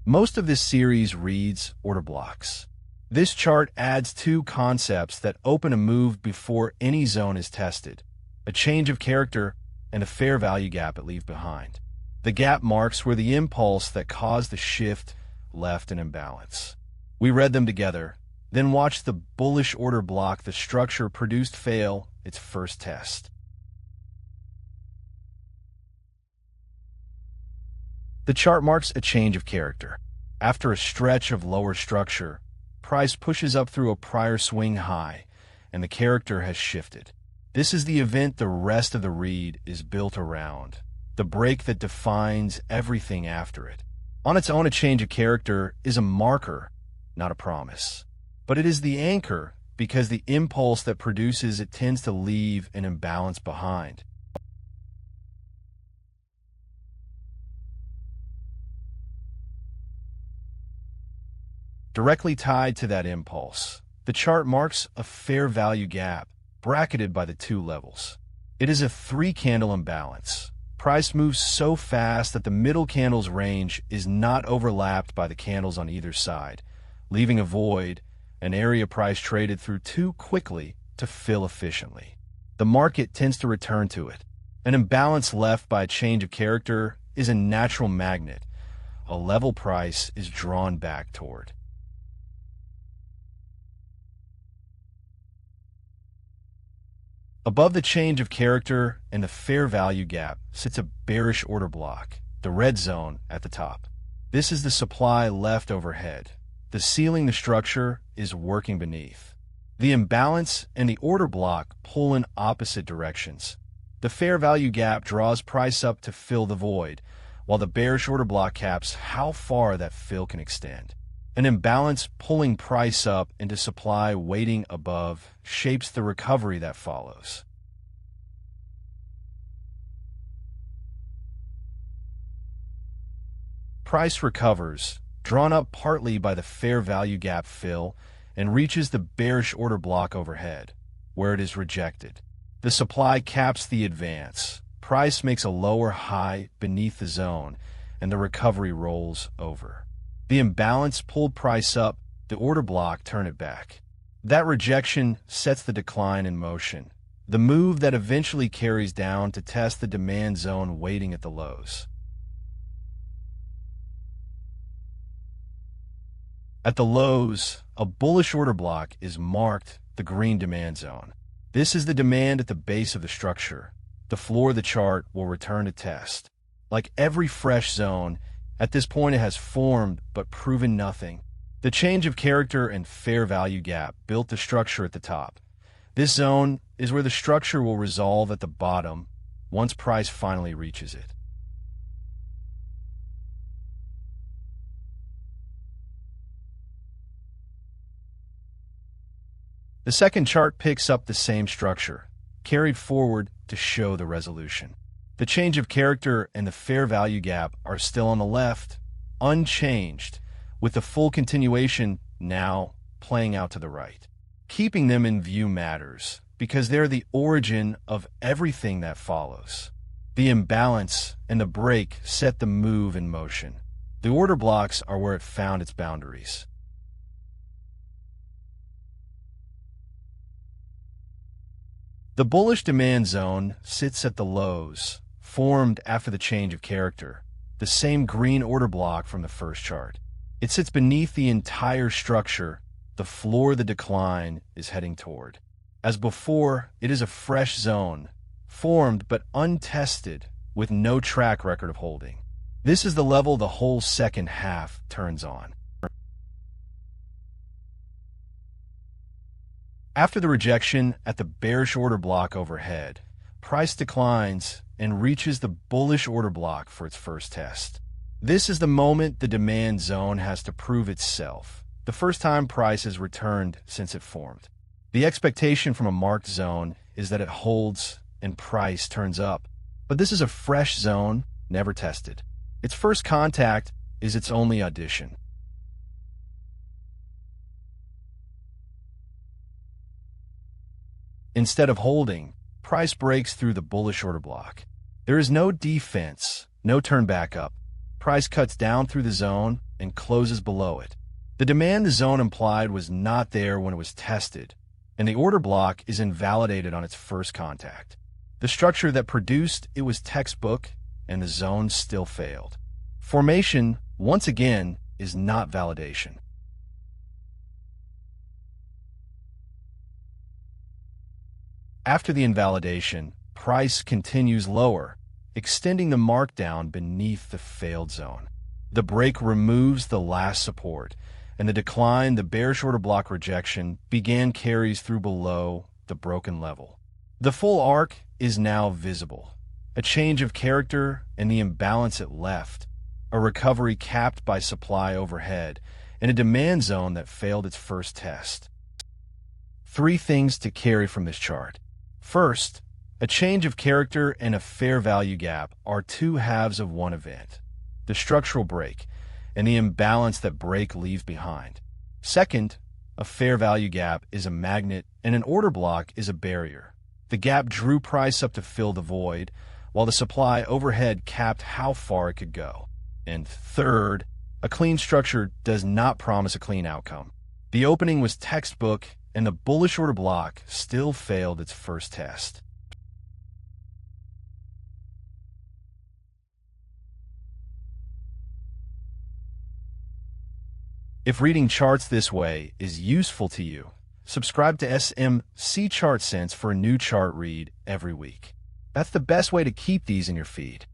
Most of this series reads order blocks. This chart adds two concepts that open a move before any zone is tested: a change of character and a fair value gap it leaves behind. The gap marks where the impulse that caused the shift left an imbalance. We read them together, then watched the bullish order block the structure produced fail its first test. The chart marks a change of character. After a stretch of lower structure, price pushes up through a prior swing high, and the character has shifted. This is the event the rest of the read is built around, the break that defines everything after it. On its own, a change of character is a marker, not a promise. But it is the anchor because the impulse that produces it tends to leave an imbalance behind. Directly tied to that impulse, the chart marks a fair value gap, bracketed by the two levels. It is a three-candle imbalance. Price moves so fast that the middle candle's range is not overlapped by the candles on either side, leaving a void, an area price traded through too quickly to fill efficiently. The market tends to return to it. An imbalance left by a change of character is a natural magnet. A level price is drawn back toward. Above the change of character and the fair value gap sits a bearish order block, the red zone at the top. This is the supply left overhead. The ceiling the structure is working beneath. The imbalance and the order block pull in opposite directions. The fair value gap draws price up to fill the void, while the bearish order block caps how far that fill can extend. An imbalance pulling price up into supply waiting above shapes the recovery that follows. Price recovers, drawn up partly by the fair value gap fill, and reaches the bearish order block overhead, where it is rejected. The supply caps the advance. Price makes a lower high beneath the zone, and the recovery rolls over. The imbalance pulled price up, the order block turned it back. That rejection sets the decline in motion, the move that eventually carries down to test the demand zone waiting at the lows. At the lows, a bullish order block is marked, the green demand zone. This is the demand at the base of the structure. The floor of the chart will return to test. Like every fresh zone, at this point it has formed but proven nothing. The change of character and fair value gap built the structure at the top. This zone is where the structure will resolve at the bottom once price finally reaches it. The second chart picks up the same structure, carried forward to show the resolution. The change of character and the fair value gap are still on the left, unchanged, with the full continuation now playing out to the right. Keeping them in view matters, because they're the origin of everything that follows. The imbalance and the break set the move in motion. The order blocks are where it found its boundaries. The bullish demand zone sits at the lows, formed after the change of character, the same green order block from the first chart. It sits beneath the entire structure, the floor the decline is heading toward. As before, it is a fresh zone, formed but untested, with no track record of holding. This is the level the whole second half turns on. After the rejection at the bearish order block overhead, price declines and reaches the bullish order block for its first test. This is the moment the demand zone has to prove itself, the first time price has returned since it formed. The expectation from a marked zone is that it holds and price turns up, but this is a fresh zone, never tested. Its first contact is its only audition. Instead of holding, price breaks through the bullish order block. There is no defense, no turn back up. Price cuts down through the zone and closes below it. The demand the zone implied was not there when it was tested, and the order block is invalidated on its first contact. The structure that produced it was textbook, and the zone still failed. Formation, once again, is not validation. After the invalidation, price continues lower, extending the markdown beneath the failed zone. The break removes the last support, and the decline, the bearish order block rejection, began carries through below the broken level. The full arc is now visible. A change of character and the imbalance it left, a recovery capped by supply overhead, and a demand zone that failed its first test. 3 things to carry from this chart. First, a change of character and a fair value gap are 2 halves of one event: the structural break and the imbalance that break leaves behind. Second, a fair value gap is a magnet and an order block is a barrier. The gap drew price up to fill the void, while the supply overhead capped how far it could go. And third, a clean structure does not promise a clean outcome. The opening was textbook, and the bullish order block still failed its first test. If reading charts this way is useful to you, subscribe to SMC Chart Sense for a new chart read every week. That's the best way to keep these in your feed.